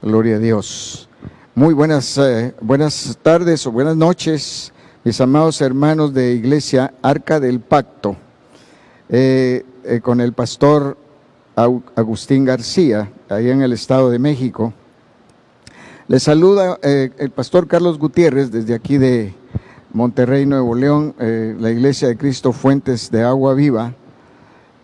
Gloria a Dios. Muy buenas tardes o buenas noches, mis amados hermanos de Iglesia Arca del Pacto, con el pastor Agustín García, allá en el Estado de México. Les saluda el pastor Carlos Gutiérrez desde aquí de Monterrey, Nuevo León, la Iglesia de Cristo Fuentes de Agua Viva.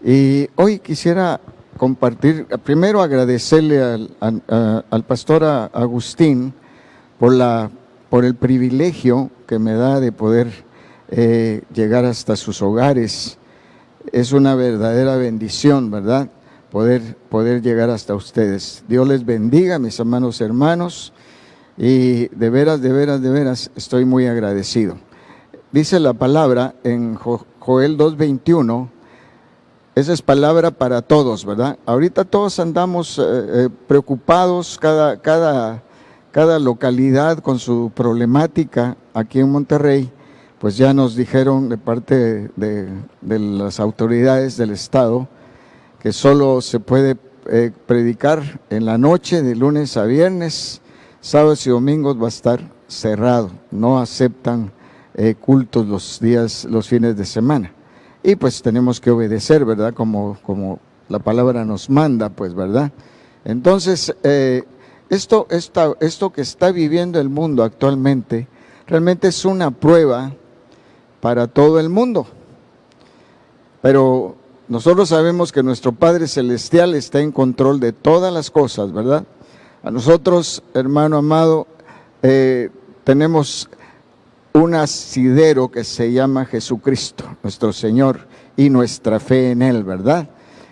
Y hoy quisiera compartir, primero agradecerle al pastor Agustín por el privilegio que me da de poder llegar hasta sus hogares. Es una verdadera bendición, ¿verdad? Poder llegar hasta ustedes. Dios les bendiga, mis hermanos, y de veras estoy muy agradecido. Dice la palabra en Joel 2:21, esa es palabra para todos, ¿verdad? Ahorita todos andamos preocupados, cada localidad con su problemática. Aquí en Monterrey, pues ya nos dijeron de parte de las autoridades del Estado que solo se puede predicar en la noche, de lunes a viernes, sábados y domingos va a estar cerrado, no aceptan cultos los fines de semana. Y pues tenemos que obedecer, ¿verdad? Como la palabra nos manda, pues, ¿verdad? Entonces, esto que está viviendo el mundo actualmente, realmente es una prueba para todo el mundo. Pero nosotros sabemos que nuestro Padre Celestial está en control de todas las cosas, ¿verdad? A nosotros, hermano amado, tenemos un asidero que se llama Jesucristo, nuestro Señor, y nuestra fe en Él, ¿verdad?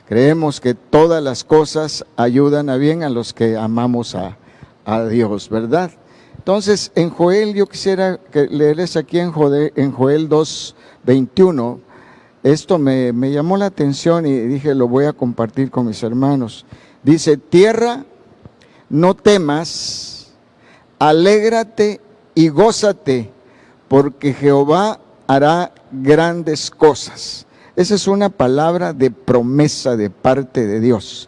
Creemos que todas las cosas ayudan a bien a los que amamos a Dios, ¿verdad? Entonces, en Joel, yo quisiera leerles aquí en Joel 2:21, esto me llamó la atención y dije, lo voy a compartir con mis hermanos. Dice, tierra, no temas, alégrate y gózate, porque Jehová hará grandes cosas. Esa es una palabra de promesa de parte de Dios.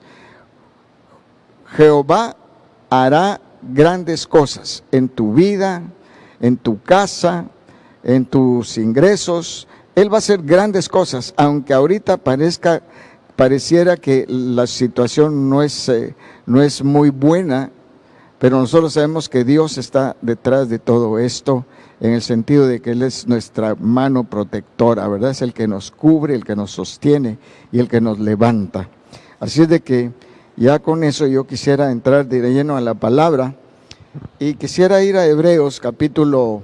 Jehová hará grandes cosas en tu vida, en tu casa, en tus ingresos. Él va a hacer grandes cosas, aunque ahorita pareciera que la situación no es muy buena, pero nosotros sabemos que Dios está detrás de todo esto, en el sentido de que Él es nuestra mano protectora, ¿verdad? Es el que nos cubre, el que nos sostiene y el que nos levanta. Así es de que ya con eso yo quisiera entrar de lleno a la palabra y quisiera ir a Hebreos capítulo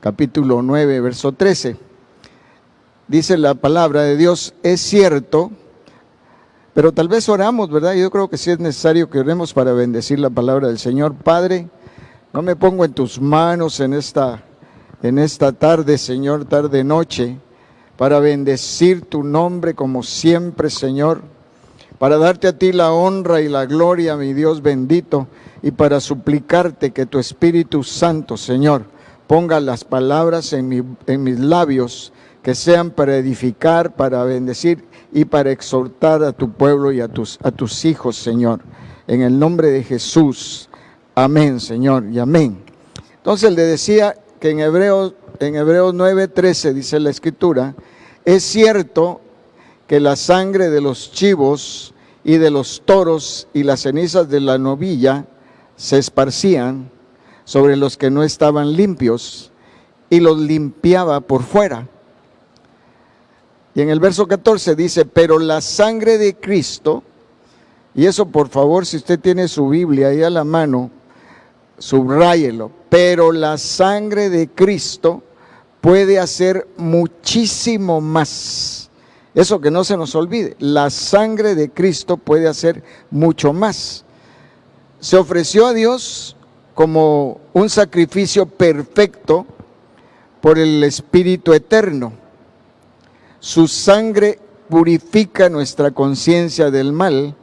9, verso 13. Dice la palabra de Dios, es cierto, pero tal vez oramos, ¿verdad? Yo creo que sí es necesario que oremos para bendecir la palabra del Señor. Padre, no me pongo en tus manos en esta tarde, Señor, tarde-noche, para bendecir tu nombre como siempre, Señor, para darte a ti la honra y la gloria, mi Dios bendito, y para suplicarte que tu Espíritu Santo, Señor, ponga las palabras en mis labios, que sean para edificar, para bendecir y para exhortar a tu pueblo y a tus hijos, Señor. En el nombre de Jesús, amén, Señor, y amén. Entonces le decía que en Hebreos 9:13 dice la Escritura, es cierto que la sangre de los chivos y de los toros y las cenizas de la novilla se esparcían sobre los que no estaban limpios y los limpiaba por fuera. Y en el verso 14 dice, pero la sangre de Cristo, y eso por favor, si usted tiene su Biblia ahí a la mano, subráyelo, pero la sangre de Cristo puede hacer muchísimo más. Eso que no se nos olvide, la sangre de Cristo puede hacer mucho más. Se ofreció a Dios como un sacrificio perfecto por el Espíritu Eterno. Su sangre purifica nuestra conciencia del mal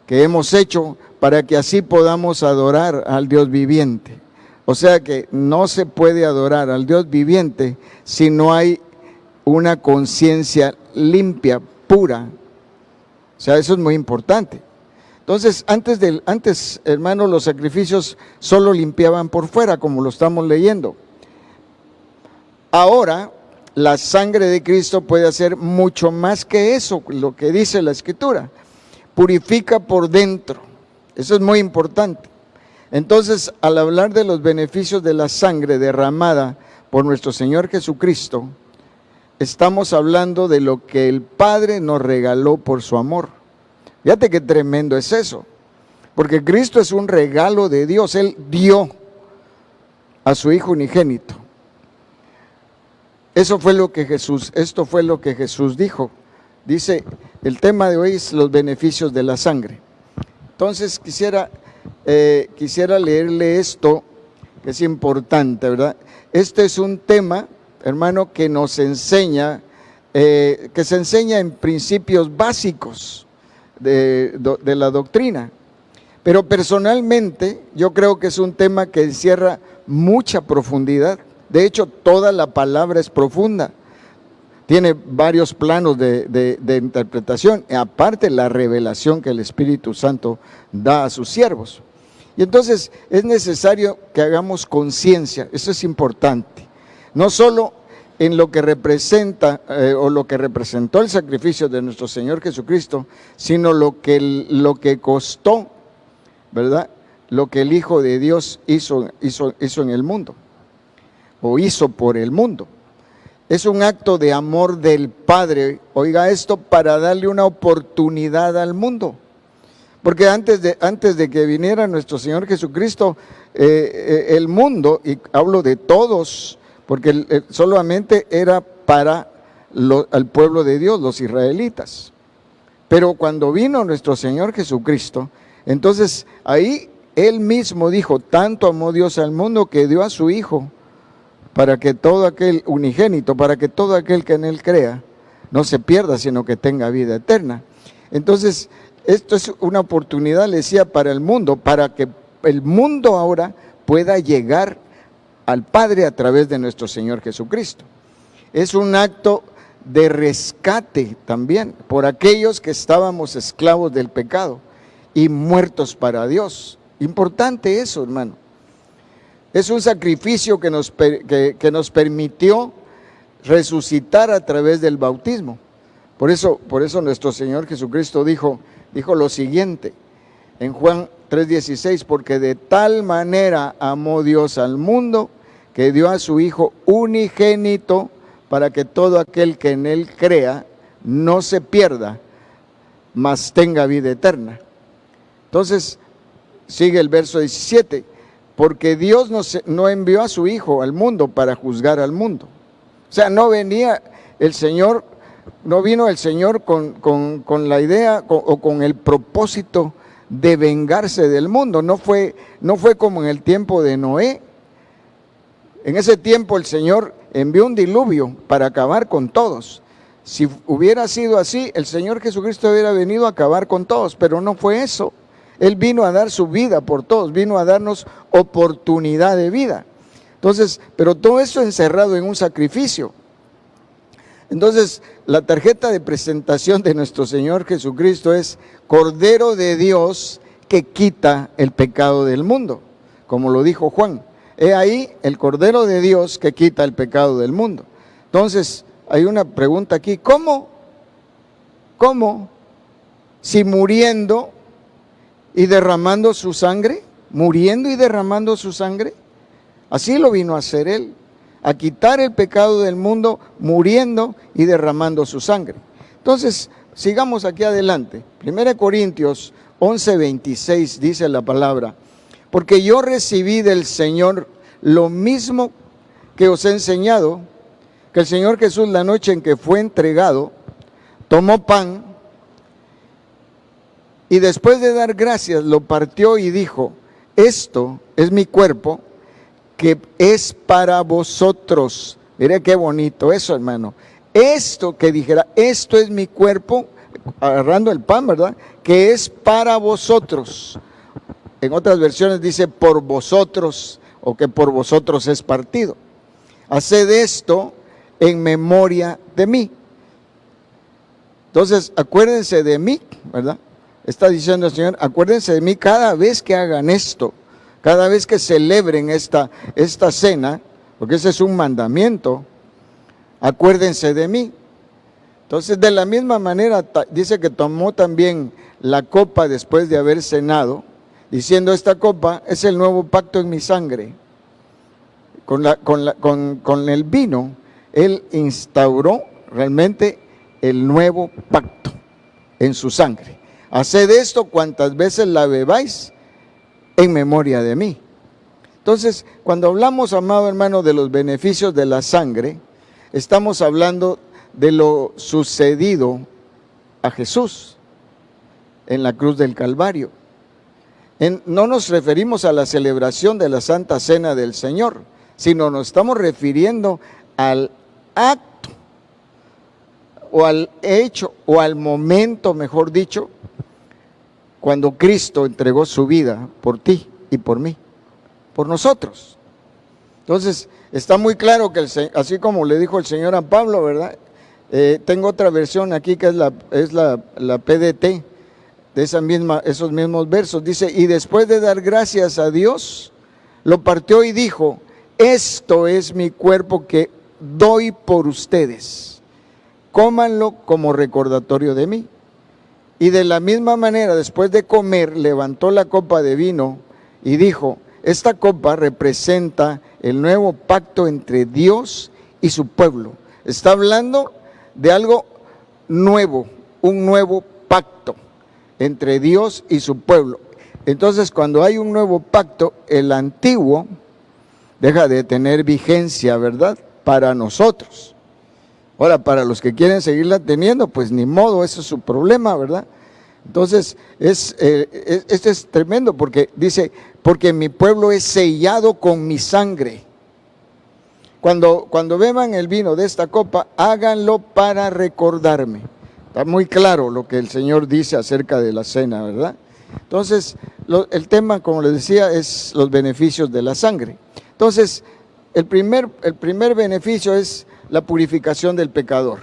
que hemos hecho para que así podamos adorar al Dios viviente. O sea que no se puede adorar al Dios viviente si no hay una conciencia limpia, pura. O sea, eso es muy importante. Entonces, antes, hermanos, los sacrificios solo limpiaban por fuera, como lo estamos leyendo. Ahora, la sangre de Cristo puede hacer mucho más que eso, lo que dice la Escritura. Purifica por dentro. Eso es muy importante. Entonces, al hablar de los beneficios de la sangre derramada por nuestro Señor Jesucristo, estamos hablando de lo que el Padre nos regaló por su amor. Fíjate qué tremendo es eso, porque Cristo es un regalo de Dios. Él dio a su Hijo unigénito. Esto fue lo que Jesús dijo. Dice, el tema de hoy es los beneficios de la sangre. Entonces quisiera leerle esto, que es importante, ¿verdad? Este es un tema, hermano, que nos enseña, que se enseña en principios básicos de la doctrina. Pero personalmente yo creo que es un tema que encierra mucha profundidad. De hecho, toda la palabra es profunda. Tiene varios planos de interpretación, y aparte la revelación que el Espíritu Santo da a sus siervos. Y entonces es necesario que hagamos conciencia, eso es importante. No solo en lo que representa o lo que representó el sacrificio de nuestro Señor Jesucristo, sino lo que costó, ¿verdad? Lo que el Hijo de Dios hizo en el mundo, o hizo por el mundo. Es un acto de amor del Padre, oiga esto, para darle una oportunidad al mundo. Porque antes de que viniera nuestro Señor Jesucristo, el mundo, y hablo de todos, porque solamente era para al pueblo de Dios, los israelitas. Pero cuando vino nuestro Señor Jesucristo, entonces ahí Él mismo dijo, tanto amó Dios al mundo que dio a su Hijo, para que todo aquel unigénito, para que todo aquel que en Él crea, no se pierda, sino que tenga vida eterna. Entonces, esto es una oportunidad, le decía, para el mundo, para que el mundo ahora pueda llegar al Padre a través de nuestro Señor Jesucristo. Es un acto de rescate también por aquellos que estábamos esclavos del pecado y muertos para Dios. Importante eso, hermano. Es un sacrificio que nos permitió resucitar a través del bautismo. Por eso nuestro Señor Jesucristo dijo lo siguiente en Juan 3:16, porque de tal manera amó Dios al mundo que dio a su Hijo unigénito para que todo aquel que en Él crea no se pierda, mas tenga vida eterna. Entonces, sigue el verso 17. Porque Dios no envió a su Hijo al mundo para juzgar al mundo. O sea, no vino el Señor con la idea o con el propósito de vengarse del mundo. No fue como en el tiempo de Noé. En ese tiempo el Señor envió un diluvio para acabar con todos. Si hubiera sido así, el Señor Jesucristo hubiera venido a acabar con todos, pero no fue eso. Él vino a dar su vida por todos, vino a darnos oportunidad de vida. Entonces, pero todo eso encerrado en un sacrificio. Entonces, la tarjeta de presentación de nuestro Señor Jesucristo es Cordero de Dios que quita el pecado del mundo, como lo dijo Juan. He ahí el Cordero de Dios que quita el pecado del mundo. Entonces, hay una pregunta aquí, ¿cómo? Si muriendo y derramando su sangre, así lo vino a hacer Él, a quitar el pecado del mundo, muriendo y derramando su sangre. Entonces, sigamos aquí adelante. 1 Corintios 11:26 dice la palabra, porque yo recibí del Señor lo mismo que os he enseñado, que el Señor Jesús la noche en que fue entregado, tomó pan, y después de dar gracias, lo partió y dijo, esto es mi cuerpo, que es para vosotros. Mire qué bonito eso, hermano. Esto que dijera, esto es mi cuerpo, agarrando el pan, ¿verdad? Que es para vosotros. En otras versiones dice por vosotros, o que por vosotros es partido. Haced esto en memoria de mí. Entonces, acuérdense de mí, ¿verdad? Está diciendo el Señor, acuérdense de mí cada vez que hagan esto, cada vez que celebren esta cena, porque ese es un mandamiento, acuérdense de mí. Entonces, de la misma manera, dice que tomó también la copa después de haber cenado, diciendo, esta copa es el nuevo pacto en mi sangre. Con el vino, Él instauró realmente el nuevo pacto en su sangre. Haced esto cuantas veces la bebáis en memoria de mí. Entonces, cuando hablamos, amado hermano, de los beneficios de la sangre, estamos hablando de lo sucedido a Jesús en la cruz del Calvario. No nos referimos a la celebración de la Santa Cena del Señor, sino nos estamos refiriendo al acto, o al hecho, o al momento, mejor dicho, cuando Cristo entregó su vida por ti y por mí, por nosotros. Entonces, está muy claro que, así como le dijo el Señor a Pablo, ¿verdad? Tengo otra versión aquí que es la PDT, de esos mismos versos. Dice, y después de dar gracias a Dios, lo partió y dijo, esto es mi cuerpo que doy por ustedes, cómanlo como recordatorio de mí. Y de la misma manera, después de comer, levantó la copa de vino y dijo, esta copa representa el nuevo pacto entre Dios y su pueblo. Está hablando de algo nuevo, un nuevo pacto entre Dios y su pueblo. Entonces, cuando hay un nuevo pacto, el antiguo deja de tener vigencia, ¿verdad?, para nosotros. Ahora, para los que quieren seguirla teniendo, pues ni modo, ese es su problema, ¿verdad? Entonces, este es tremendo porque dice, porque mi pueblo es sellado con mi sangre. Cuando beban el vino de esta copa, háganlo para recordarme. Está muy claro lo que el Señor dice acerca de la cena, ¿verdad? Entonces, el tema, como les decía, es los beneficios de la sangre. Entonces, el primer beneficio es la purificación del pecador.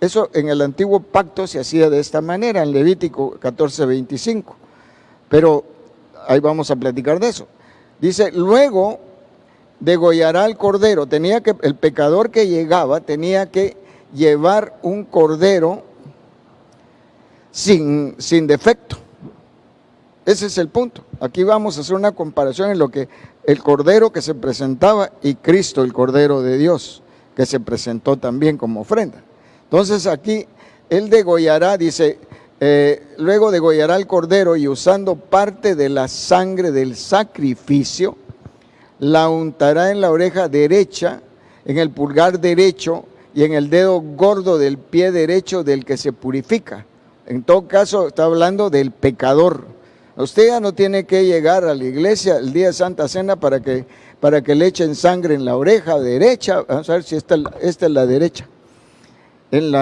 Eso en el antiguo pacto se hacía de esta manera, en Levítico 14:25. Pero ahí vamos a platicar de eso. Dice, luego degollará al cordero. El pecador que llegaba tenía que llevar un cordero sin defecto. Ese es el punto. Aquí vamos a hacer una comparación en lo que el cordero que se presentaba y Cristo, el Cordero de Dios, que se presentó también como ofrenda. Entonces aquí Él degollará, dice, luego degollará al cordero y usando parte de la sangre del sacrificio, la untará en la oreja derecha, en el pulgar derecho y en el dedo gordo del pie derecho del que se purifica. En todo caso, está hablando del pecador. Usted ya no tiene que llegar a la iglesia el día de Santa Cena para que le echen sangre en la oreja derecha. Vamos a ver si esta es la derecha. En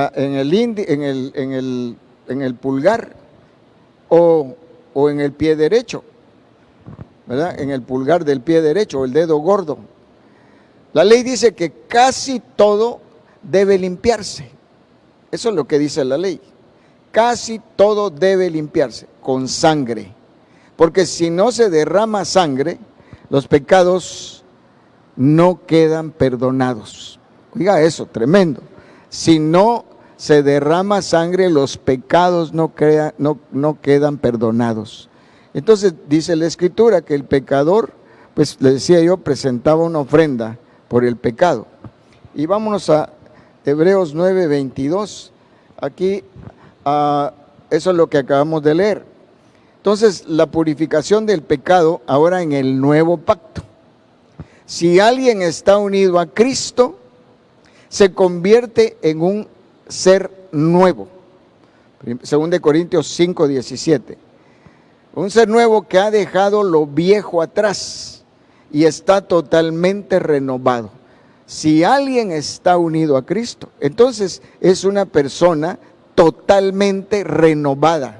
el pulgar o en el pie derecho, ¿verdad? En el pulgar del pie derecho, o el dedo gordo. La ley dice que casi todo debe limpiarse. Eso es lo que dice la ley. Casi todo debe limpiarse con sangre. Porque si no se derrama sangre, los pecados no quedan perdonados. Oiga eso, tremendo. Si no se derrama sangre, los pecados no quedan perdonados. Entonces dice la Escritura que el pecador, pues le decía yo, presentaba una ofrenda por el pecado. Y vámonos a Hebreos 9:22. Aquí, eso es lo que acabamos de leer. Entonces, la purificación del pecado ahora en el nuevo pacto. Si alguien está unido a Cristo, se convierte en un ser nuevo. 2 Corintios 5:17. Un ser nuevo que ha dejado lo viejo atrás y está totalmente renovado. Si alguien está unido a Cristo, entonces es una persona totalmente renovada.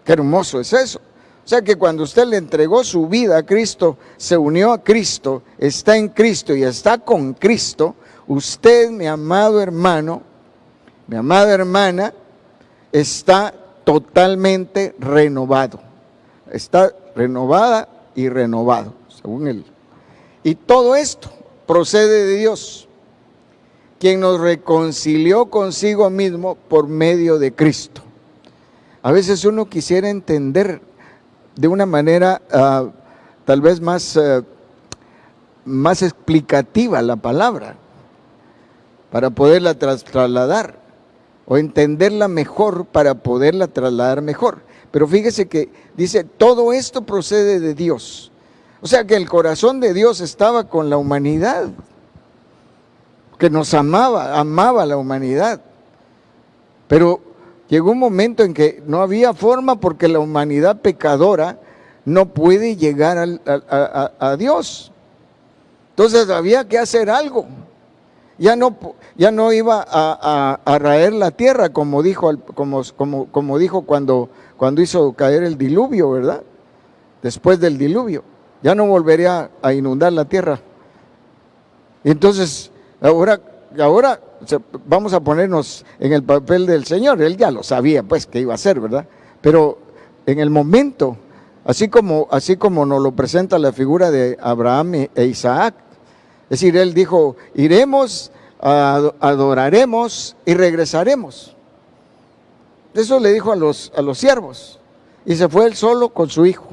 Qué hermoso es eso. O sea que cuando usted le entregó su vida a Cristo, se unió a Cristo, está en Cristo y está con Cristo, usted, mi amado hermano, mi amada hermana, está totalmente renovado. Está renovada y renovado, según él. Y todo esto procede de Dios, quien nos reconcilió consigo mismo por medio de Cristo. A veces uno quisiera entender de una manera tal vez más explicativa la palabra, para poderla trasladar, o entenderla mejor para poderla trasladar mejor. Pero fíjese que dice, todo esto procede de Dios. O sea que el corazón de Dios estaba con la humanidad, que nos amaba a la humanidad. Pero llegó un momento en que no había forma, porque la humanidad pecadora no puede llegar a Dios. Entonces había que hacer algo. Ya no iba a raer la tierra, como dijo cuando hizo caer el diluvio, ¿verdad? Después del diluvio, ya no volvería a inundar la tierra. Entonces, ahora vamos a ponernos en el papel del Señor. Él ya lo sabía, pues, que iba a hacer, ¿verdad? Pero en el momento, así como nos lo presenta la figura de Abraham e Isaac, es decir, él dijo, iremos, adoraremos y regresaremos. Eso le dijo a los siervos. Y se fue él solo con su hijo.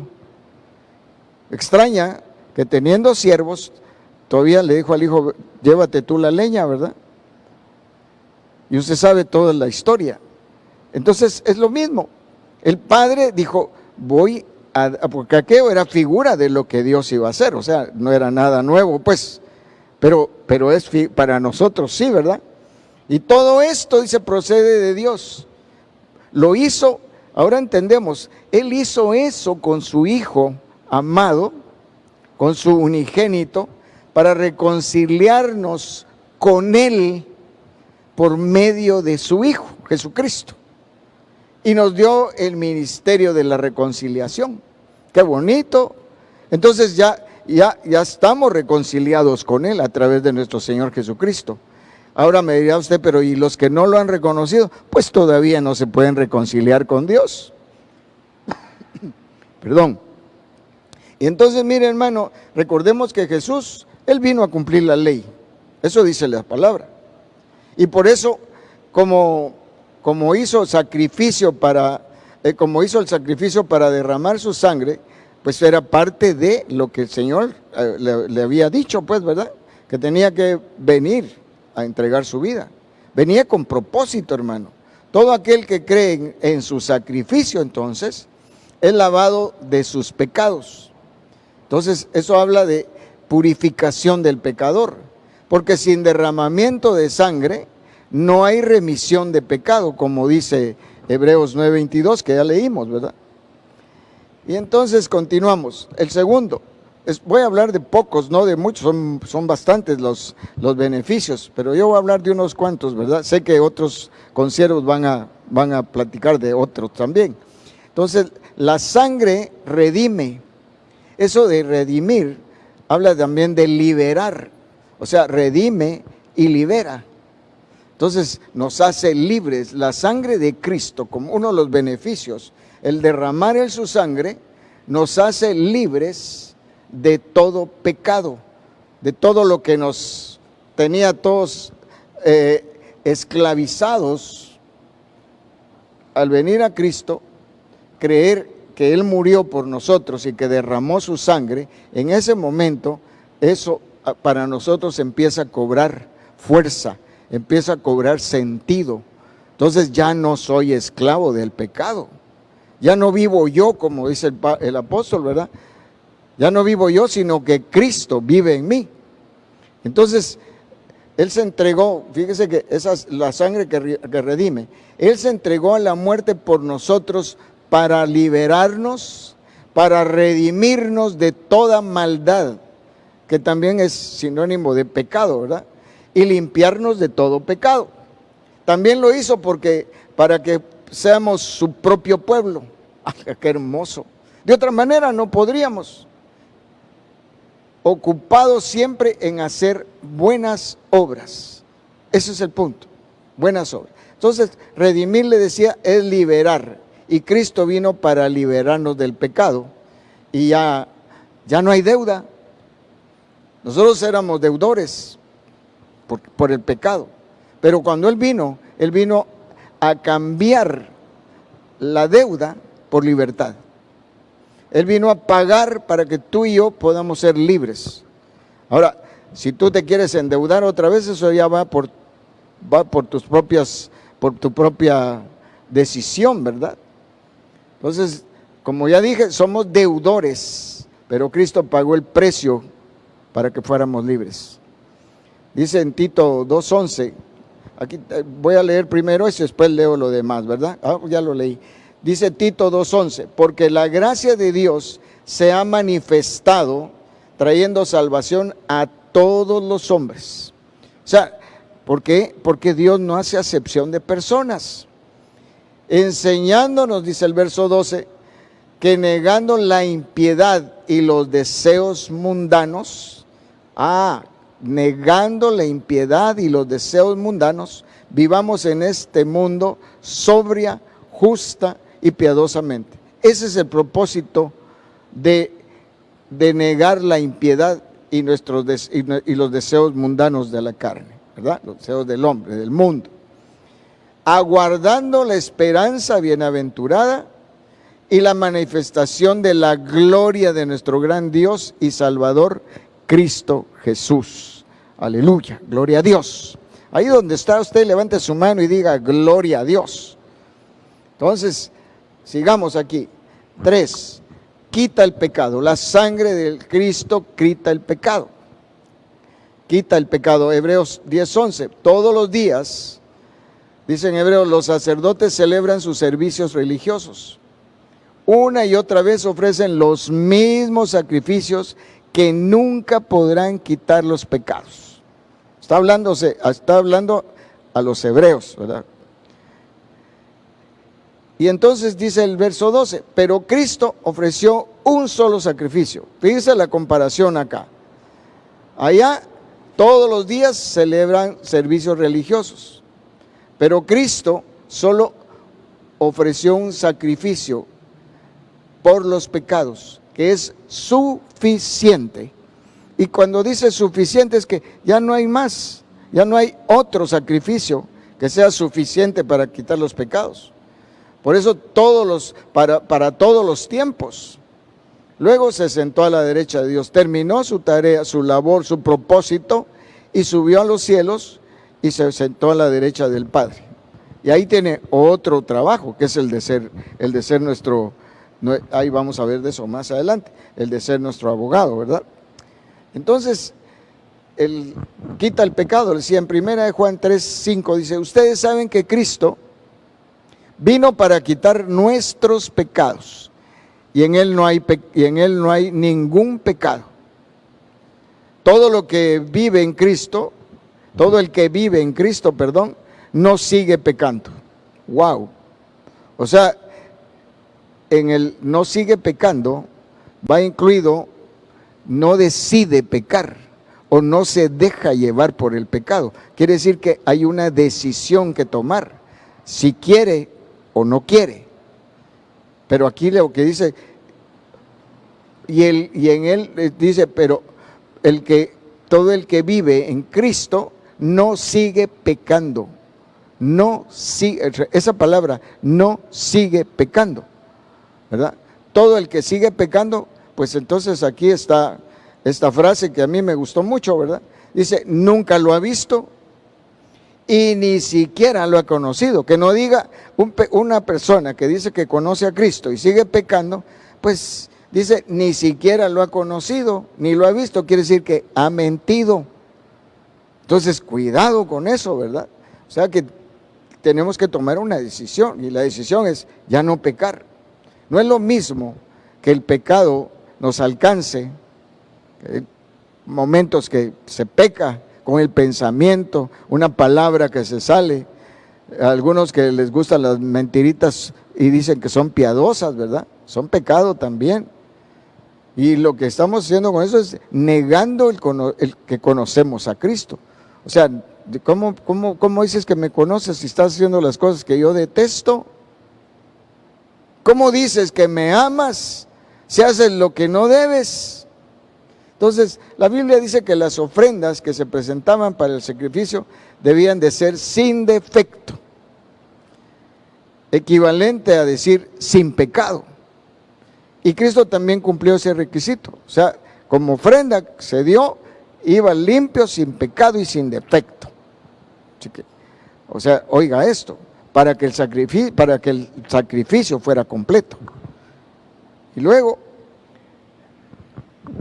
Extraña que teniendo siervos, todavía le dijo al hijo, llévate tú la leña, ¿verdad? Y usted sabe toda la historia. Entonces es lo mismo. El padre dijo, porque aquello era figura de lo que Dios iba a hacer. O sea, no era nada nuevo, pues. Pero es para nosotros sí, ¿verdad? Y todo esto, dice, procede de Dios. Lo hizo, ahora entendemos, Él hizo eso con su Hijo amado, con su unigénito, para reconciliarnos con Él por medio de su Hijo, Jesucristo. Y nos dio el ministerio de la reconciliación. ¡Qué bonito! Entonces ya estamos reconciliados con Él a través de nuestro Señor Jesucristo. Ahora me dirá usted, pero ¿y los que no lo han reconocido? Pues todavía no se pueden reconciliar con Dios. Perdón. Y entonces, mire, hermano, recordemos que Jesús, Él vino a cumplir la ley. Eso dice la palabra. Y por eso, como hizo el sacrificio para derramar su sangre, pues era parte de lo que el Señor le había dicho, pues, ¿verdad? Que tenía que venir a entregar su vida. Venía con propósito, hermano. Todo aquel que cree en su sacrificio, entonces, es lavado de sus pecados. Entonces, eso habla de purificación del pecador, porque sin derramamiento de sangre no hay remisión de pecado, como dice Hebreos 9:22, que ya leímos, ¿verdad? Y entonces continuamos. El segundo, voy a hablar de pocos, no de muchos, son bastantes los beneficios, pero yo voy a hablar de unos cuantos, ¿verdad? Sé que otros consiervos van a platicar de otros también. Entonces, la sangre redime. Eso de redimir habla también de liberar, o sea, redime y libera. Entonces, nos hace libres. La sangre de Cristo, como uno de los beneficios, el derramar en su sangre, nos hace libres de todo pecado, de todo lo que nos tenía todos esclavizados. Al venir a Cristo, creer que Él murió por nosotros y que derramó su sangre, en ese momento eso para nosotros empieza a cobrar fuerza, empieza a cobrar sentido. Entonces ya no soy esclavo del pecado. Ya no vivo yo, como dice el apóstol, ¿verdad? Ya no vivo yo, sino que Cristo vive en mí. Entonces, Él se entregó, fíjese que esa es la sangre que redime. Él se entregó a la muerte por nosotros para liberarnos, para redimirnos de toda maldad, que también es sinónimo de pecado, ¿verdad? Y limpiarnos de todo pecado. También lo hizo para que seamos su propio pueblo. ¡Ay, qué hermoso! De otra manera no podríamos. Ocupados siempre en hacer buenas obras. Ese es el punto, buenas obras. Entonces, redimir, le decía, es liberar. y Cristo vino para liberarnos del pecado. Y ya no hay deuda. Nosotros éramos deudores por el pecado. Pero cuando Él vino a cambiar la deuda por libertad. Él vino a pagar para que tú y yo podamos ser libres. Ahora, si tú te quieres endeudar otra vez, eso ya va por tu propia decisión, ¿verdad? Entonces, como ya dije, somos deudores, pero Cristo pagó el precio para que fuéramos libres. Dice en Tito 2:11, aquí voy a leer primero eso y después leo lo demás, ¿verdad? Ya lo leí. Dice Tito 2:11, porque la gracia de Dios se ha manifestado trayendo salvación a todos los hombres. O sea, ¿por qué? Porque Dios no hace acepción de personas. Enseñándonos, dice el verso 12, que negando la impiedad y los deseos mundanos, negando la impiedad y los deseos mundanos, vivamos en este mundo sobria, justa y piadosamente. Ese es el propósito de negar la impiedad y los deseos mundanos de la carne, ¿verdad? Los deseos del hombre, del mundo. Aguardando la esperanza bienaventurada y la manifestación de la gloria de nuestro gran Dios y Salvador, Cristo Jesús. Aleluya, gloria a Dios. Ahí donde está usted, levante su mano y diga gloria a Dios. Entonces, sigamos aquí. 3, quita el pecado. La sangre del Cristo quita el pecado. Quita el pecado. Hebreos 10:11. Todos los días, dicen Hebreos, los sacerdotes celebran sus servicios religiosos. Una y otra vez ofrecen los mismos sacrificios que nunca podrán quitar los pecados. Está hablando a los hebreos, ¿verdad? Y entonces dice el verso 12, pero Cristo ofreció un solo sacrificio. Fíjense la comparación acá. Allá todos los días celebran servicios religiosos, pero Cristo solo ofreció un sacrificio por los pecados, que es suficiente. Y cuando dice suficiente es que ya no hay más, ya no hay otro sacrificio que sea suficiente para quitar los pecados. Por eso para todos los tiempos. Luego se sentó a la derecha de Dios, terminó su tarea, su labor, su propósito, y subió a los cielos y se sentó a la derecha del Padre. Y ahí tiene otro trabajo, que es el de ser nuestro, ahí vamos a ver de eso más adelante, el de ser nuestro abogado, ¿verdad? Entonces, Él quita el pecado. Decía en 1 Juan 3:5, dice, ustedes saben que Cristo vino para quitar nuestros pecados y en Él no hay ningún pecado. Todo el que vive en Cristo, no sigue pecando. Wow. O sea, en el no sigue pecando va incluido no decide pecar o no se deja llevar por el pecado. Quiere decir que hay una decisión que tomar, si quiere o no quiere. Pero aquí lo que dice, y en él dice, pero todo el que vive en Cristo no sigue pecando. Esa palabra, no sigue pecando, ¿verdad? Todo el que sigue pecando, pues entonces aquí está esta frase que a mí me gustó mucho, ¿verdad? Dice, nunca lo ha visto y ni siquiera lo ha conocido. Que no diga una persona que dice que conoce a Cristo y sigue pecando, pues dice, ni siquiera lo ha conocido, ni lo ha visto, quiere decir que ha mentido. Entonces, cuidado con eso, ¿verdad? O sea que tenemos que tomar una decisión, y la decisión es ya no pecar. No es lo mismo que el pecado nos alcance, momentos que se peca con el pensamiento, una palabra que se sale, a algunos que les gustan las mentiritas y dicen que son piadosas, ¿verdad? Son pecado también. Y lo que estamos haciendo con eso es negando el que conocemos a Cristo. O sea, ¿cómo dices que me conoces si estás haciendo las cosas que yo detesto? ¿Cómo dices que me amas si haces lo que no debes? Entonces, la Biblia dice que las ofrendas que se presentaban para el sacrificio debían de ser sin defecto, equivalente a decir sin pecado. Y Cristo también cumplió ese requisito. O sea, como ofrenda se dio, iba limpio, sin pecado y sin defecto. Así que, o sea, oiga esto, para que el sacrificio fuera completo. Y luego,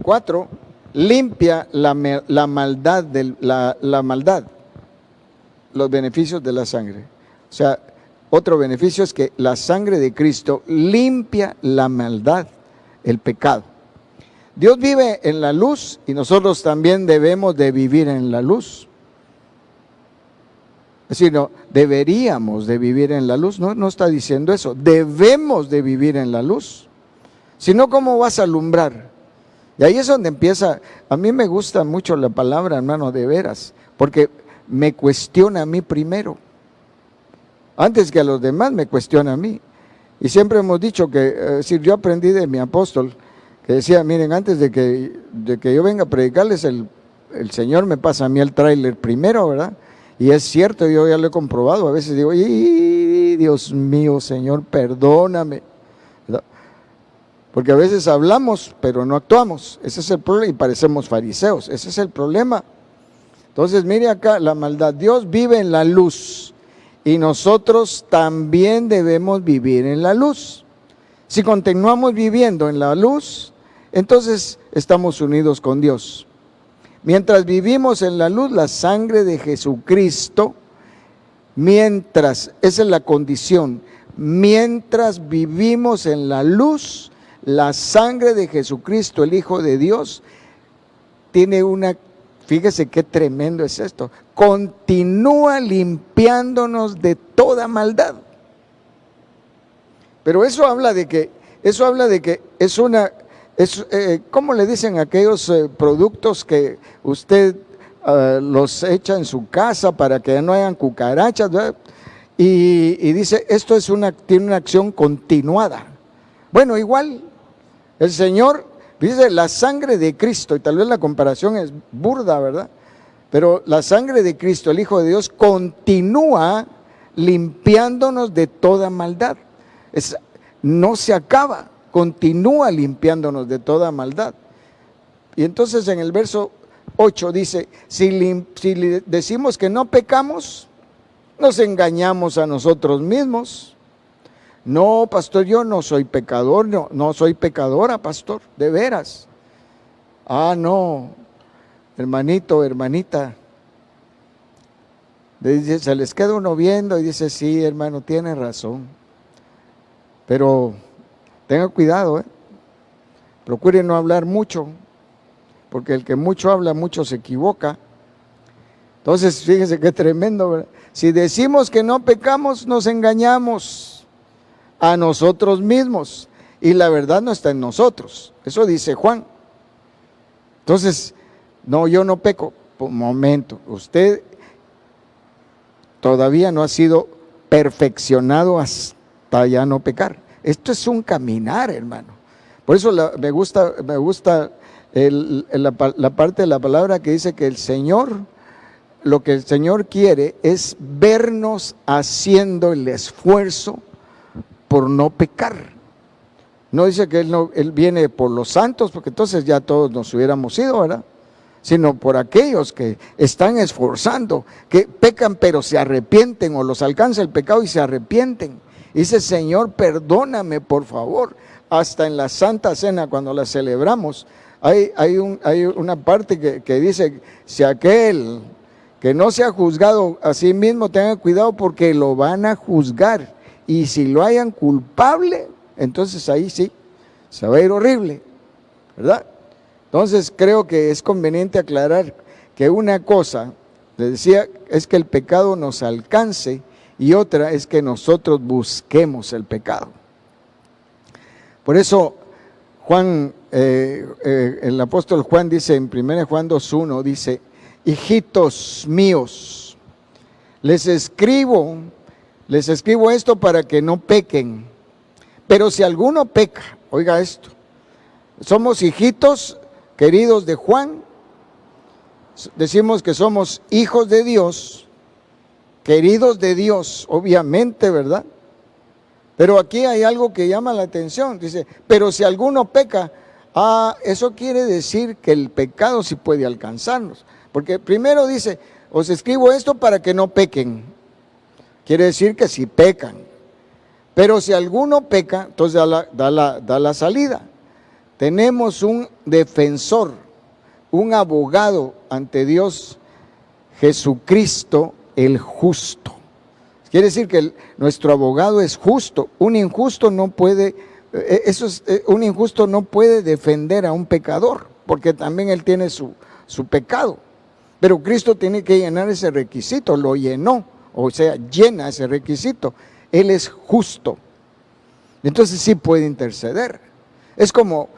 4, limpia la maldad, la maldad, los beneficios de la sangre. O sea, otro beneficio es que la sangre de Cristo limpia la maldad, el pecado. Dios vive en la luz y nosotros también debemos de vivir en la luz. Es decir, no, deberíamos de vivir en la luz, no está diciendo eso, debemos de vivir en la luz. Si no, ¿cómo vas a alumbrar? Y ahí es donde empieza, a mí me gusta mucho la palabra, hermano, de veras, porque me cuestiona a mí primero. Antes que a los demás me cuestiona a mí. Y siempre hemos dicho que, yo aprendí de mi apóstol, que decía, miren, antes de que yo venga a predicarles, el Señor me pasa a mí el tráiler primero, ¿verdad? Y es cierto, yo ya lo he comprobado, a veces digo, Dios mío, Señor, perdóname, ¿verdad? Porque a veces hablamos, pero no actuamos, ese es el problema, y parecemos fariseos, ese es el problema. Entonces, mire acá, la maldad, Dios vive en la luz, y nosotros también debemos vivir en la luz. Si continuamos viviendo en la luz, entonces estamos unidos con Dios. Mientras vivimos en la luz, la sangre de Jesucristo, esa es la condición, mientras vivimos en la luz, la sangre de Jesucristo, el Hijo de Dios, tiene fíjese qué tremendo es esto, continúa limpiándonos de toda maldad. Pero eso habla de que ¿cómo le dicen aquellos productos que usted los echa en su casa para que no hayan cucarachas, ¿verdad? Y dice, esto tiene una acción continuada. Bueno, igual, el Señor dice, la sangre de Cristo, y tal vez la comparación es burda, ¿verdad? Pero la sangre de Cristo, el Hijo de Dios, continúa limpiándonos de toda maldad. No se acaba, continúa limpiándonos de toda maldad. Y entonces en el verso 8 dice, si decimos que no pecamos, nos engañamos a nosotros mismos. No, pastor, yo no soy pecador, no soy pecadora, pastor, de veras. No, hermanito, hermanita. Se les queda uno viendo y dice, sí, hermano, tiene razón. Pero tenga cuidado, procure no hablar mucho, porque el que mucho habla, mucho se equivoca. Entonces, fíjese qué tremendo, ¿verdad? Si decimos que no pecamos, nos engañamos a nosotros mismos, y la verdad no está en nosotros. Eso dice Juan. Entonces, no, yo no peco. Un momento, usted todavía no ha sido perfeccionado hasta ya no pecar. Esto es un caminar, hermano. Por eso me gusta la parte de la palabra que dice que lo que el Señor quiere es vernos haciendo el esfuerzo por no pecar. No dice que Él viene por los santos, porque entonces ya todos nos hubiéramos ido, ¿verdad? Sino por aquellos que están esforzando, que pecan pero se arrepienten, o los alcanza el pecado y se arrepienten. Dice, Señor, perdóname, por favor. Hasta en la Santa Cena, cuando la celebramos, hay una parte que dice, si aquel que no se ha juzgado a sí mismo, tenga cuidado porque lo van a juzgar. Y si lo hayan culpable, entonces ahí sí, se va a ir horrible, ¿verdad? Entonces creo que es conveniente aclarar que una cosa, le decía, es que el pecado nos alcance, y otra es que nosotros busquemos el pecado. Por eso Juan, el apóstol Juan dice en 1 Juan 2:1, dice, hijitos míos, les escribo esto para que no pequen. Pero si alguno peca, oiga esto, somos hijitos queridos de Juan, decimos que somos hijos de Dios, queridos de Dios, obviamente, ¿verdad? Pero aquí hay algo que llama la atención, dice, pero si alguno peca, eso quiere decir que el pecado sí puede alcanzarnos, porque primero dice, os escribo esto para que no pequen, quiere decir que si pecan, pero si alguno peca, entonces da la salida. Tenemos un defensor, un abogado ante Dios, Jesucristo el justo. Quiere decir que nuestro abogado es justo. Un injusto no puede defender a un pecador, porque también él tiene su pecado. Pero Cristo tiene que llenar ese requisito, lo llenó, o sea, llena ese requisito. Él es justo. Entonces sí puede interceder. Es como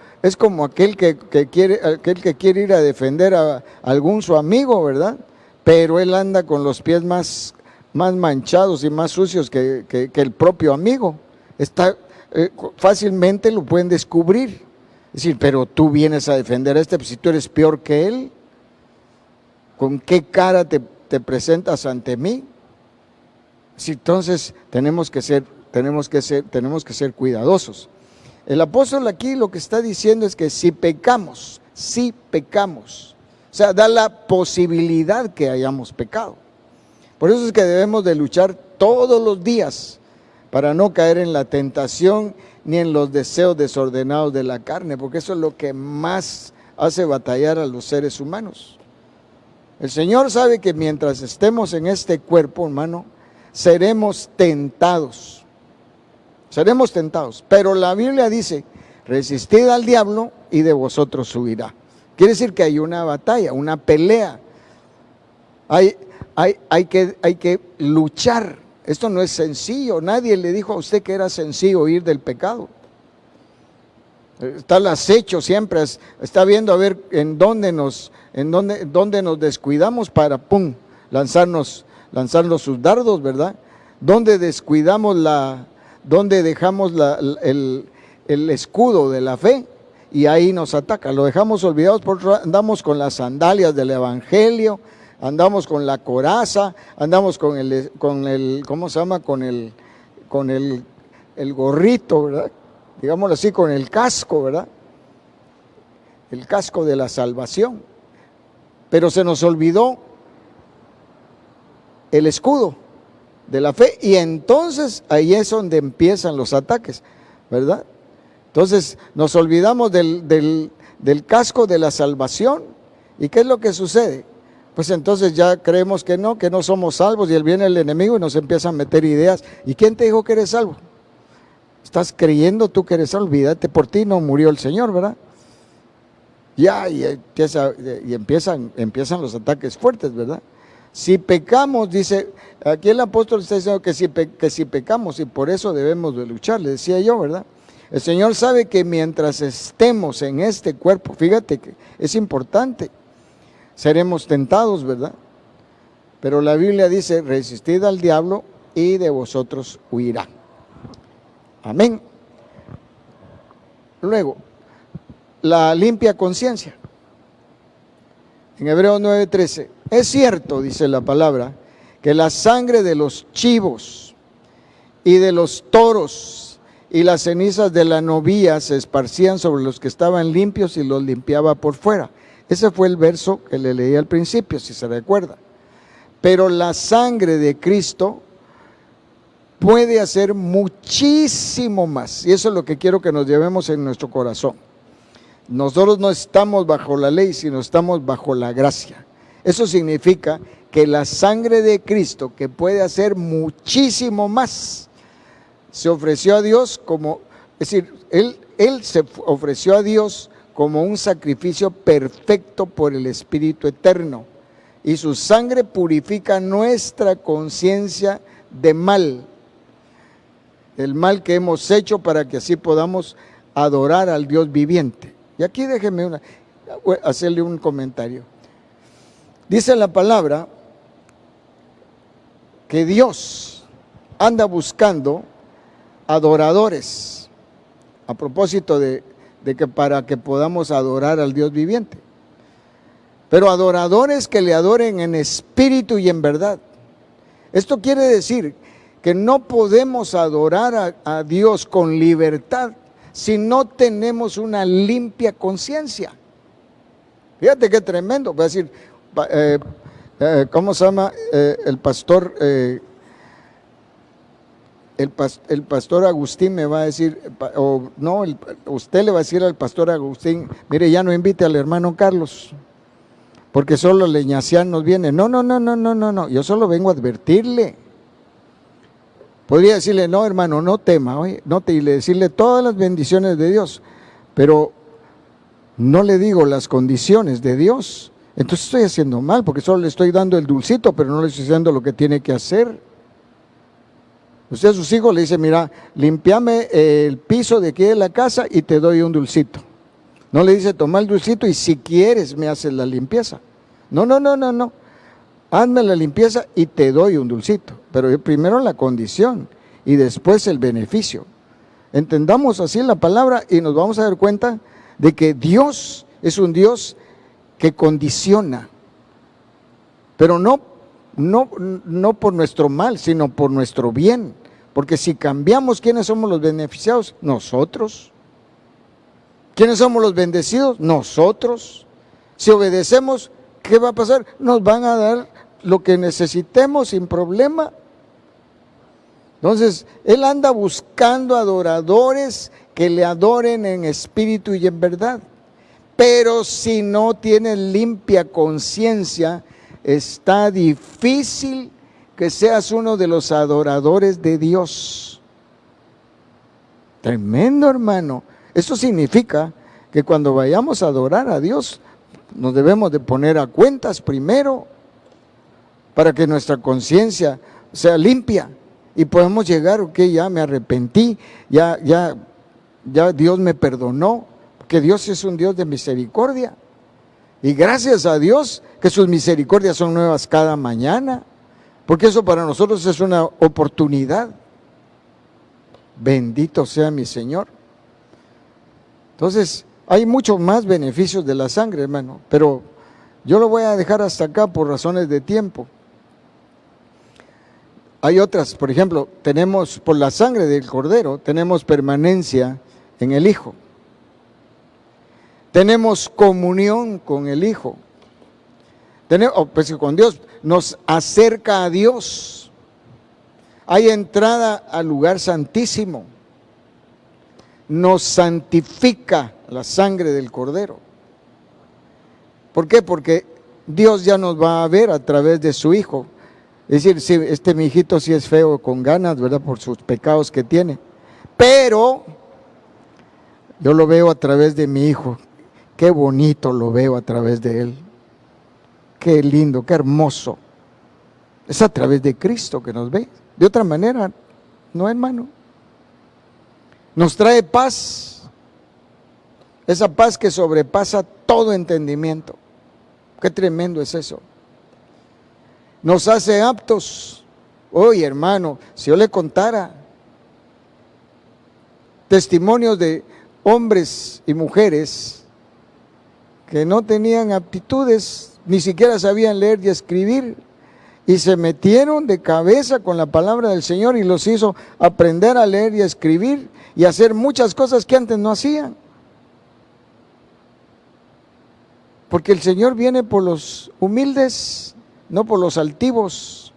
aquel que quiere ir a defender a algún su amigo, ¿verdad? Pero él anda con los pies más manchados y más sucios que el propio amigo. Fácilmente lo pueden descubrir. Es decir, pero tú vienes a defender a pues si tú eres peor que él, ¿con qué cara te presentas ante mí? Sí, entonces tenemos que ser cuidadosos. El apóstol aquí lo que está diciendo es que si pecamos, o sea, da la posibilidad que hayamos pecado. Por eso es que debemos de luchar todos los días para no caer en la tentación ni en los deseos desordenados de la carne, porque eso es lo que más hace batallar a los seres humanos. El Señor sabe que mientras estemos en este cuerpo, hermano, seremos tentados, pero la Biblia dice, resistid al diablo y de vosotros huirá. Quiere decir que hay una batalla, una pelea, hay que luchar. Esto no es sencillo, nadie le dijo a usted que era sencillo huir del pecado. Está el acecho siempre, está viendo a ver en dónde nos descuidamos para lanzarnos sus dardos, ¿verdad? Dónde dejamos el escudo de la fe y ahí nos ataca. Lo dejamos olvidados, andamos con las sandalias del evangelio, andamos con la coraza, andamos con el ¿cómo se llama? Con el gorrito, ¿verdad? Digámoslo así, con el casco, ¿verdad? El casco de la salvación. Pero se nos olvidó el escudo de la fe y entonces ahí es donde empiezan los ataques, ¿verdad? Entonces nos olvidamos del casco de la salvación. ¿Y qué es lo que sucede? Pues entonces ya creemos que no somos salvos y viene el enemigo y nos empieza a meter ideas. ¿Y quién te dijo que eres salvo? Estás creyendo tú que eres salvo, olvídate, por ti no murió el Señor, ¿verdad? Y empiezan los ataques fuertes, ¿verdad? Si pecamos, dice, aquí el apóstol está diciendo que si pecamos, y por eso debemos de luchar, le decía yo, ¿verdad? El Señor sabe que mientras estemos en este cuerpo, fíjate que es importante, seremos tentados, ¿verdad? Pero la Biblia dice, resistid al diablo y de vosotros huirá. Amén. Luego, la limpia conciencia. En Hebreos 9:13, es cierto, dice la palabra, que la sangre de los chivos y de los toros y las cenizas de la novía se esparcían sobre los que estaban limpios y los limpiaba por fuera. Ese fue el verso que le leí al principio, si se recuerda. Pero la sangre de Cristo puede hacer muchísimo más. Y eso es lo que quiero que nos llevemos en nuestro corazón. Nosotros no estamos bajo la ley, sino estamos bajo la gracia. Eso significa que la sangre de Cristo, que puede hacer muchísimo más, se ofreció a Dios Él se ofreció a Dios como un sacrificio perfecto por el Espíritu Eterno. Y su sangre purifica nuestra conciencia de mal, el mal que hemos hecho, para que así podamos adorar al Dios viviente. Y aquí déjeme hacerle un comentario. Dice la palabra que Dios anda buscando adoradores a propósito de que para que podamos adorar al Dios viviente. Pero adoradores que le adoren en espíritu y en verdad. Esto quiere decir que no podemos adorar a Dios con libertad si no tenemos una limpia conciencia. Fíjate qué tremendo. Voy a decir, ¿cómo se llama el pastor? El pastor Agustín me va a decir, o no, usted le va a decir al pastor Agustín, mire, ya no invite al hermano Carlos, porque solo leñacián nos viene. No, yo solo vengo a advertirle. Podría decirle, no hermano, no tema, oye, y decirle todas las bendiciones de Dios, pero no le digo las condiciones de Dios. Entonces estoy haciendo mal, porque solo le estoy dando el dulcito, pero no le estoy diciendo lo que tiene que hacer. Usted a sus hijos le dice, mira, límpiame el piso de aquí de la casa y te doy un dulcito. No le dice, toma el dulcito y si quieres me haces la limpieza. No. Hazme la limpieza y te doy un dulcito. Pero primero la condición y después el beneficio. Entendamos así la palabra y nos vamos a dar cuenta de que Dios es un Dios que condiciona. Pero no por nuestro mal, sino por nuestro bien. Porque si cambiamos, ¿quiénes somos los beneficiados? Nosotros. ¿Quiénes somos los bendecidos? Nosotros. Si obedecemos, ¿qué va a pasar? Nos van a dar lo que necesitemos sin problema. Entonces, Él anda buscando adoradores que le adoren en espíritu y en verdad. Pero si no tienes limpia conciencia, está difícil que seas uno de los adoradores de Dios. Tremendo, hermano. Eso significa que cuando vayamos a adorar a Dios, nos debemos de poner a cuentas primero para que nuestra conciencia sea limpia y podemos llegar, ok, ya me arrepentí, ya Dios me perdonó, porque Dios es un Dios de misericordia. Y gracias a Dios que sus misericordias son nuevas cada mañana, porque eso para nosotros es una oportunidad. Bendito sea mi Señor. Entonces, hay muchos más beneficios de la sangre, hermano, pero yo lo voy a dejar hasta acá por razones de tiempo. Hay otras, por ejemplo, tenemos por la sangre del Cordero, tenemos permanencia en el Hijo. Tenemos comunión con el Hijo. Pues con Dios, nos acerca a Dios. Hay entrada al lugar santísimo. Nos santifica la sangre del Cordero. ¿Por qué? Porque Dios ya nos va a ver a través de su Hijo. Es decir, sí, este mi hijito sí es feo con ganas, ¿verdad? Por sus pecados que tiene. Pero yo lo veo a través de mi Hijo. Qué bonito lo veo a través de Él. Qué lindo, qué hermoso. Es a través de Cristo que nos ve. De otra manera, no, hermano. Nos trae paz. Esa paz que sobrepasa todo entendimiento. Qué tremendo es eso. Nos hace aptos. Oye, hermano, si yo le contara testimonios de hombres y mujeres que no tenían aptitudes, ni siquiera sabían leer y escribir, y se metieron de cabeza con la palabra del Señor y los hizo aprender a leer y a escribir y hacer muchas cosas que antes no hacían. Porque el Señor viene por los humildes, no por los altivos.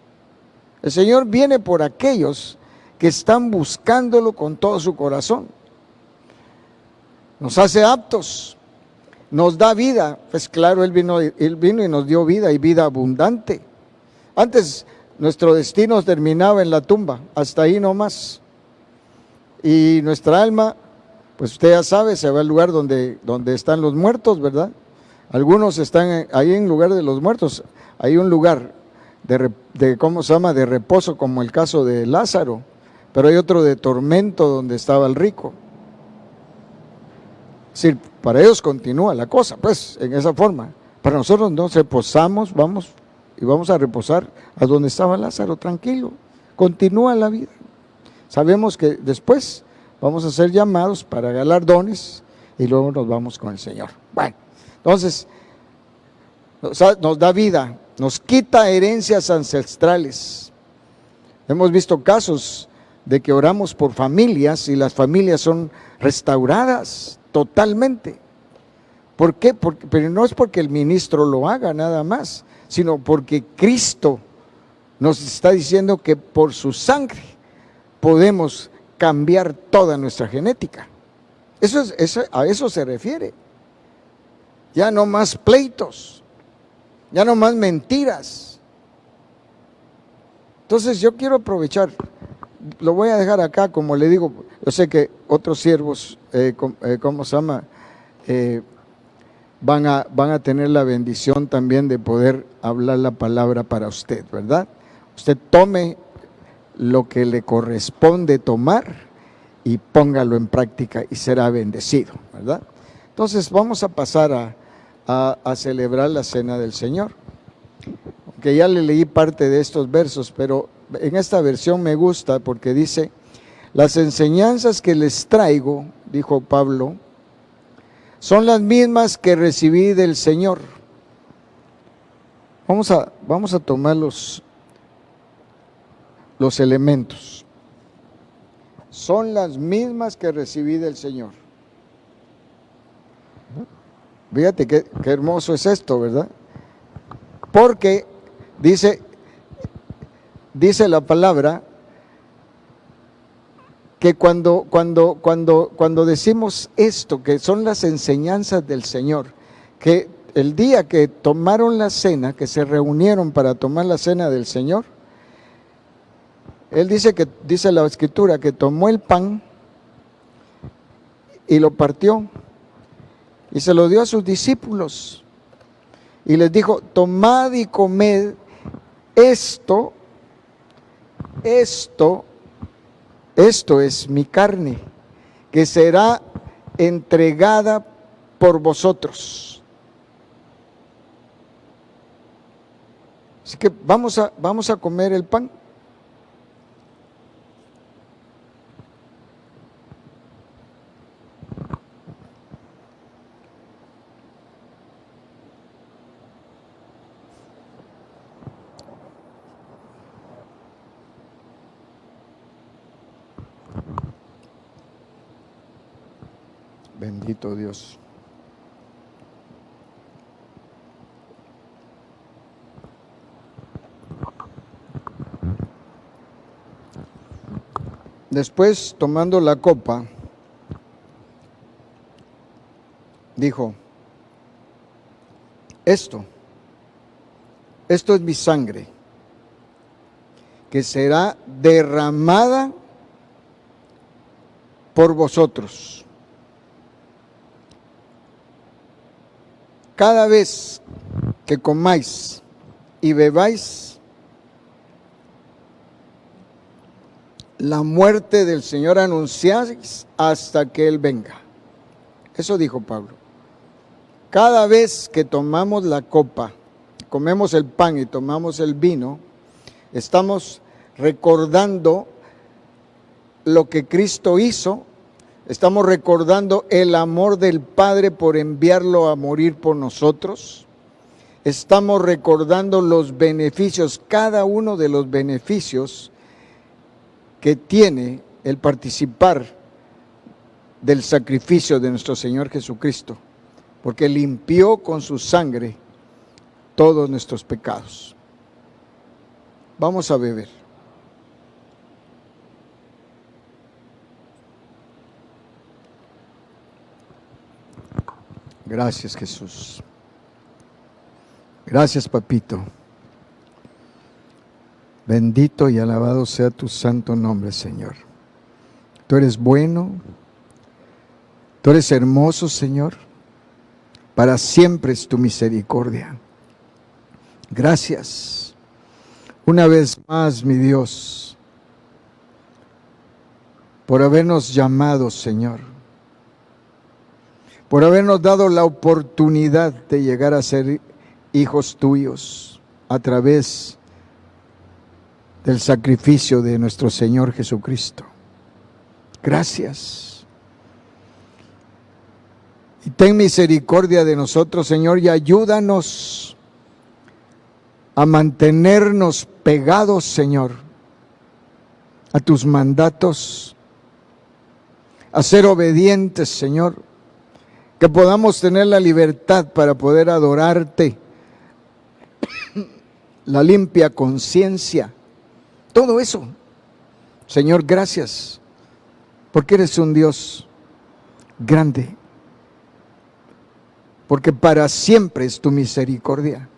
El Señor viene por aquellos que están buscándolo con todo su corazón. Nos hace aptos, nos da vida. Pues claro, Él vino y nos dio vida y vida abundante. Antes nuestro destino terminaba en la tumba, hasta ahí nomás. Y nuestra alma, pues usted ya sabe, se va al lugar donde están los muertos, ¿verdad? Algunos están ahí en lugar de los muertos. Hay un lugar ¿cómo se llama? De reposo, como el caso de Lázaro. Pero hay otro de tormento donde estaba el rico. Es decir, para ellos continúa la cosa, pues, en esa forma. Para nosotros nos reposamos, vamos a reposar a donde estaba Lázaro, tranquilo. Continúa la vida. Sabemos que después vamos a ser llamados para galardones y luego nos vamos con el Señor. Bueno, entonces nos da vida, nos quita herencias ancestrales. Hemos visto casos de que oramos por familias y las familias son restauradas totalmente. ¿Por qué? Pero no es porque el ministro lo haga nada más, sino porque Cristo nos está diciendo que por su sangre podemos cambiar toda nuestra genética. A eso se refiere. Ya no más pleitos, ya no más mentiras. Entonces yo quiero aprovechar, lo voy a dejar acá, como le digo, yo sé que otros siervos, ¿cómo se llama? Van a tener la bendición también de poder hablar la palabra para usted, ¿verdad? Usted tome lo que le corresponde tomar y póngalo en práctica y será bendecido, ¿verdad? Entonces vamos a pasar a celebrar la cena del Señor. Aunque ya le leí parte de estos versos, pero en esta versión me gusta porque dice: las enseñanzas que les traigo, dijo Pablo, son las mismas que recibí del Señor. Vamos a tomar los elementos. Son las mismas que recibí del Señor. Fíjate qué hermoso es esto, ¿verdad? Porque dice la palabra que cuando decimos esto, que son las enseñanzas del Señor, que el día que tomaron la cena, que se reunieron para tomar la cena del Señor, Él dice la Escritura, que tomó el pan y lo partió y se lo dio a sus discípulos y les dijo: tomad y comed, esto es mi carne, que será entregada por vosotros. Así que vamos a comer el pan. Bendito Dios. Después, tomando la copa, dijo: esto es mi sangre, que será derramada por vosotros. Cada vez que comáis y bebáis, la muerte del Señor anunciáis hasta que Él venga. Eso dijo Pablo. Cada vez que tomamos la copa, comemos el pan y tomamos el vino, estamos recordando lo que Cristo hizo. Estamos recordando el amor del Padre por enviarlo a morir por nosotros. Estamos recordando los beneficios, cada uno de los beneficios que tiene el participar del sacrificio de nuestro Señor Jesucristo, porque limpió con su sangre todos nuestros pecados. Vamos a beber. Gracias, Jesús. Gracias, Papito. Bendito y alabado sea tu santo nombre, Señor. Tú eres bueno, tú eres hermoso, Señor. Para siempre es tu misericordia. Gracias. Una vez más, mi Dios, por habernos llamado, Señor, por habernos dado la oportunidad de llegar a ser hijos tuyos a través del sacrificio de nuestro Señor Jesucristo. Gracias. Y ten misericordia de nosotros, Señor, y ayúdanos a mantenernos pegados, Señor, a tus mandatos, a ser obedientes, Señor, que podamos tener la libertad para poder adorarte, la limpia conciencia, todo eso. Señor, gracias, porque eres un Dios grande, porque para siempre es tu misericordia.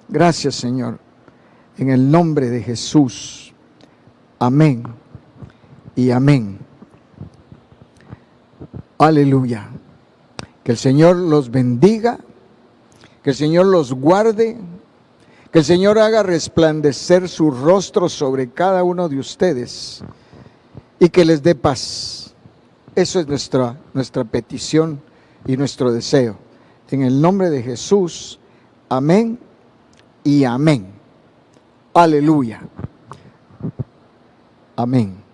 Gracias, Señor, en el nombre de Jesús. Amén y amén. Aleluya. Que el Señor los bendiga, que el Señor los guarde, que el Señor haga resplandecer su rostro sobre cada uno de ustedes y que les dé paz. Eso es nuestra petición y nuestro deseo. En el nombre de Jesús, amén y amén. Aleluya. Amén.